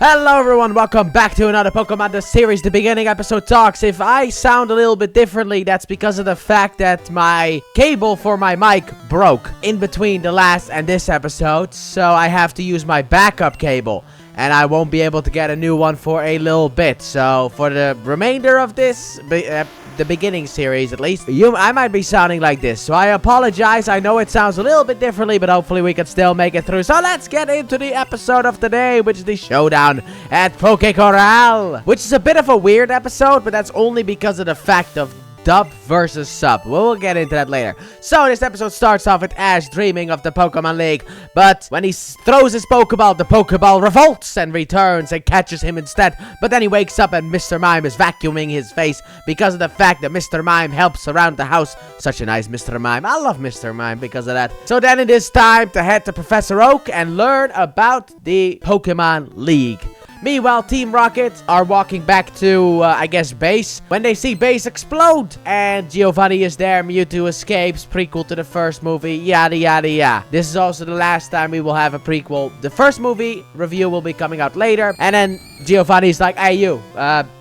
Hello everyone, welcome back to another Pokemon The Series, the beginning episode talks. If I sound a little bit differently, that's because of the fact that my cable for my mic broke in between the last and this episode. So I have to use my backup cable, and I won't be able to get a new one for a little bit. So for the remainder of this, the beginning series at least, I might be sounding like this. So I apologize. I know it sounds a little bit differently, but hopefully we can still make it through. So let's get into the episode of the day, which is the Showdown at Corral, which is a bit of a weird episode, but that's only because of the fact of dub versus sub. We'll get into that later. So this episode starts off with Ash dreaming of the Pokemon League, but when he throws his Pokeball, the Pokeball revolts and returns and catches him instead. But then he wakes up and Mr. Mime is vacuuming his face because of the fact that Mr. Mime helps around the house. Such a nice Mr. Mime. I love Mr. Mime because of that. So then it is time to head to Professor Oak and learn about the Pokemon League. Meanwhile, Team Rocket are walking back to, I guess, base, when they see base explode. And Giovanni is there, Mewtwo escapes, prequel to the first movie, yada yada yada. This is also the last time we will have a prequel. The first movie review will be coming out later. And then Giovanni's like, hey you,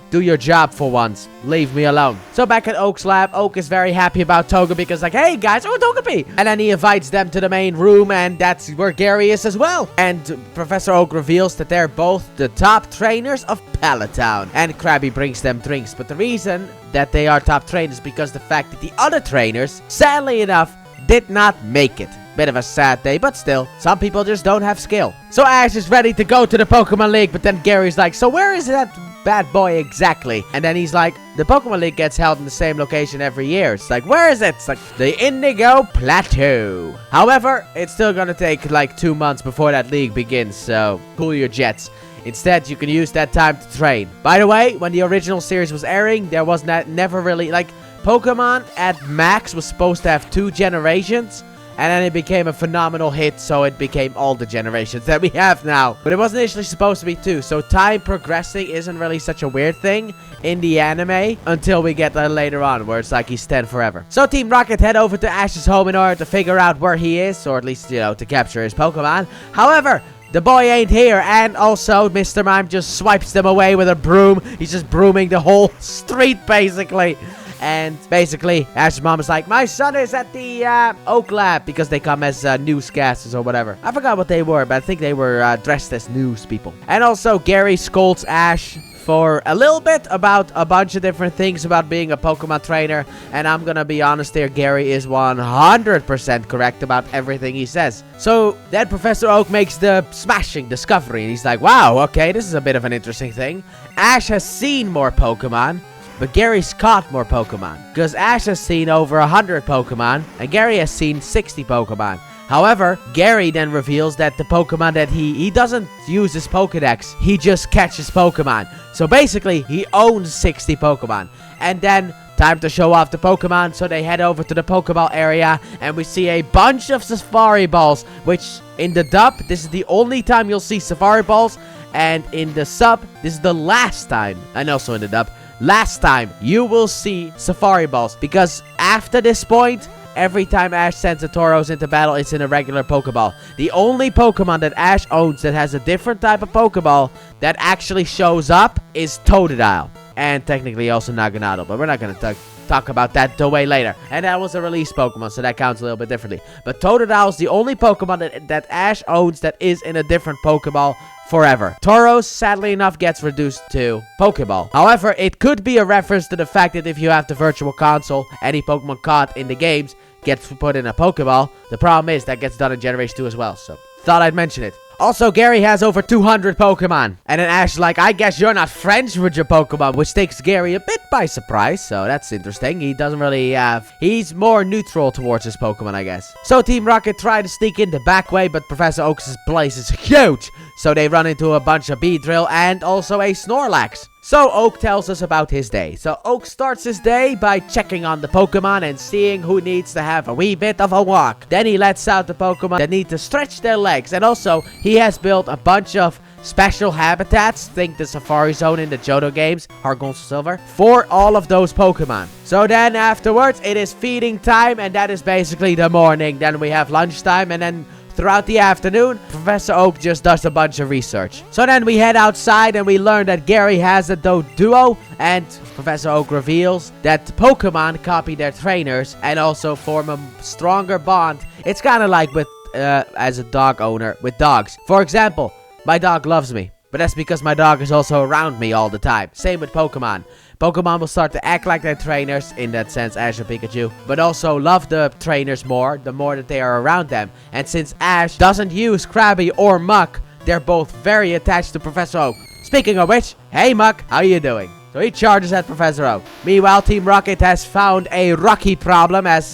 do your job for once. Leave me alone. So back at Oak's lab, Oak is very happy about Togepi because like, hey guys, oh Togepi. And then he invites them to the main room, and that's where Gary is as well. And Professor Oak reveals that they're both the top trainers of Palatown. And Krabby brings them drinks. But the reason that they are top trainers is because the fact that the other trainers, sadly enough, did not make it. Bit of a sad day, but still, some people just don't have skill. So Ash is ready to go to the Pokemon League, but then Gary's like, so where is that bad boy exactly? And then he's like, the Pokemon League gets held in the same location every year. It's like, where is it? It's like the Indigo Plateau. However, it's still gonna take like 2 months before that league begins, so cool your jets. Instead, you can use that time to train. By the way, when the original series was airing, there was never really, like, Pokemon at max was supposed to have 2 generations. And then it became a phenomenal hit, so it became all the generations that we have now. But it wasn't initially supposed to be 2, so time progressing isn't really such a weird thing in the anime until we get that later on, where it's like he's 10 forever. So Team Rocket head over to Ash's home in order to figure out where he is, or at least, you know, to capture his Pokemon. However, the boy ain't here, and also Mr. Mime just swipes them away with a broom. He's just brooming the whole street, basically. And basically, Ash's mom is like, my son is at the Oak Lab, because they come as newscasters or whatever. I forgot what they were, but I think they were dressed as news people. And also, Gary scolds Ash for a little bit about a bunch of different things about being a Pokemon trainer. And I'm gonna be honest here, Gary is 100% correct about everything he says. So then Professor Oak makes the smashing discovery, and he's like, wow, okay, this is a bit of an interesting thing. Ash has seen more Pokemon, but Gary's caught more Pokemon, because Ash has seen over 100 Pokemon, and Gary has seen 60 Pokemon. However, Gary then reveals that the Pokemon that he doesn't use his Pokedex, he just catches Pokemon. So basically, he owns 60 Pokemon. And then, time to show off the Pokemon, so they head over to the Pokeball area, and we see a bunch of Safari Balls, which in the dub, this is the only time you'll see Safari Balls, and in the sub, this is the last time, and also in the dub, last time you will see Safari Balls, because after this point, every time Ash sends a Tauros into battle, it's in a regular Pokeball. The only Pokemon that Ash owns that has a different type of Pokeball that actually shows up is Totodile. And technically also Naganadel, but we're not going to talk about that till way later. And that was a release Pokemon, so that counts a little bit differently. But Totodile is the only Pokemon that Ash owns that is in a different Pokeball forever. Tauros, sadly enough, gets reduced to Pokeball. However, it could be a reference to the fact that if you have the Virtual Console, any Pokemon caught in the games gets put in a Pokeball. The problem is that gets done in Generation 2 as well, so thought I'd mention it. Also, Gary has over 200 Pokemon. And then Ash is like, I guess you're not friends with your Pokemon, which takes Gary a bit by surprise. So that's interesting. He doesn't really he's more neutral towards his Pokemon, I guess. So Team Rocket try to sneak in the back way, but Professor Oak's place is huge. So they run into a bunch of Beedrill and also a Snorlax. So Oak tells us about his day. So Oak starts his day by checking on the Pokemon and seeing who needs to have a wee bit of a walk. Then he lets out the Pokemon that need to stretch their legs. And also, he has built a bunch of special habitats, think the Safari Zone in the Johto games, Heart Silver, for all of those Pokemon. So then afterwards, it is feeding time, and that is basically the morning. Then we have lunchtime, and then throughout the afternoon, Professor Oak just does a bunch of research. So then we head outside and we learn that Gary has a duo, and Professor Oak reveals that Pokemon copy their trainers and also form a stronger bond. It's kind of like with, as a dog owner with dogs. For example, my dog loves me, but that's because my dog is also around me all the time. Same with Pokemon. Pokemon will start to act like their trainers, in that sense, Ash and Pikachu, but also love the trainers more, the more that they are around them. And since Ash doesn't use Krabby or Muck, they're both very attached to Professor Oak. Speaking of which, hey Muck, how you doing? So he charges at Professor Oak. Meanwhile, Team Rocket has found a Rocky problem as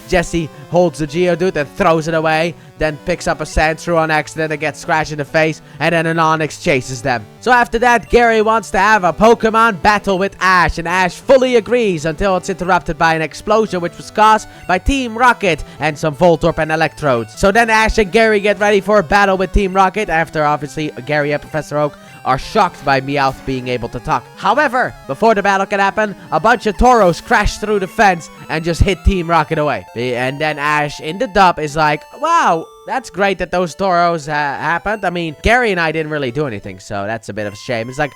Jesse holds the Geodude and throws it away, then picks up a Sandshrew on accident and gets scratched in the face, and then an Onix chases them. So after that, Gary wants to have a Pokemon battle with Ash, and Ash fully agrees until it's interrupted by an explosion which was caused by Team Rocket and some Voltorb and Electrodes. So then Ash and Gary get ready for a battle with Team Rocket after obviously Gary and Professor Oak are shocked by Meowth being able to talk. However, before the battle can happen, a bunch of Tauros crash through the fence and just hit Team Rocket away. And then Ash in the dub is like, wow, that's great that those Tauros happened. I mean, Gary and I didn't really do anything, so that's a bit of a shame. It's like,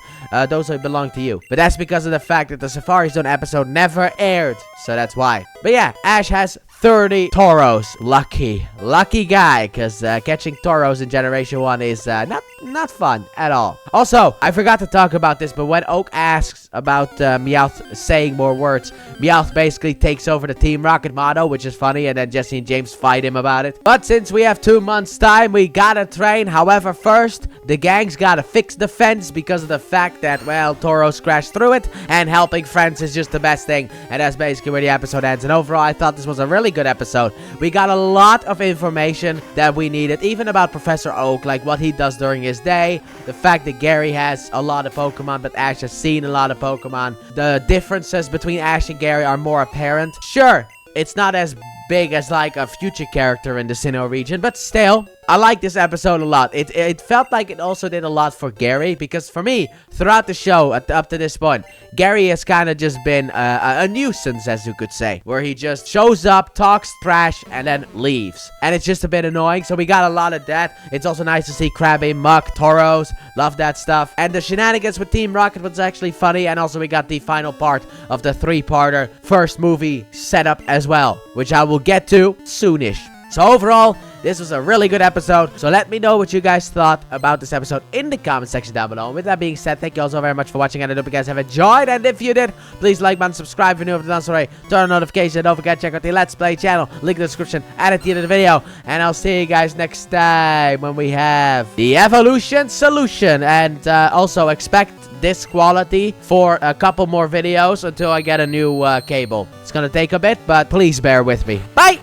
those belong to you. But that's because of the fact that the Safari Zone episode never aired, so that's why. But yeah, Ash has 30 Tauros. Lucky guy, because catching Tauros in Generation 1 is not fun at all. Also, I forgot to talk about this, but when Oak asks about Meowth saying more words, Meowth basically takes over the Team Rocket motto, which is funny, and then Jesse and James fight him about it. But since we have 2 months time, we gotta train. However, first, the gang's gotta fix the fence because of the fact that, well, Tauros crashed through it, and helping friends is just the best thing, and that's basically where the episode ends. And overall, I thought this was a really good episode. We got a lot of information that we needed, even about Professor Oak, like what he does during his day, the fact that Gary has a lot of Pokemon, but Ash has seen a lot of Pokemon. The differences between Ash and Gary are more apparent. Sure, it's not as big as like a future character in the Sinnoh region, but still, I like this episode a lot. It felt like it also did a lot for Gary, because for me, throughout the show, up to this point, Gary has kind of just been a nuisance, as you could say, where he just shows up, talks trash, and then leaves. And it's just a bit annoying, so we got a lot of that. It's also nice to see Krabby, Muck, Tauros, love that stuff. And the shenanigans with Team Rocket was actually funny, and also we got the final part of the 3-parter first movie setup as well, which I will get to soonish. So overall, this was a really good episode. So let me know what you guys thought about this episode in the comment section down below. And with that being said, thank you all so very much for watching, and I hope you guys have enjoyed. And if you did, please like button, subscribe if you're new, if you've done so already, turn on notifications, and don't forget to check out the Let's Play channel, link in the description and at the end of the video. And I'll see you guys next time when we have the Evolution Solution. And also expect this quality for a couple more videos until I get a new cable. It's gonna take a bit, but please bear with me. Bye!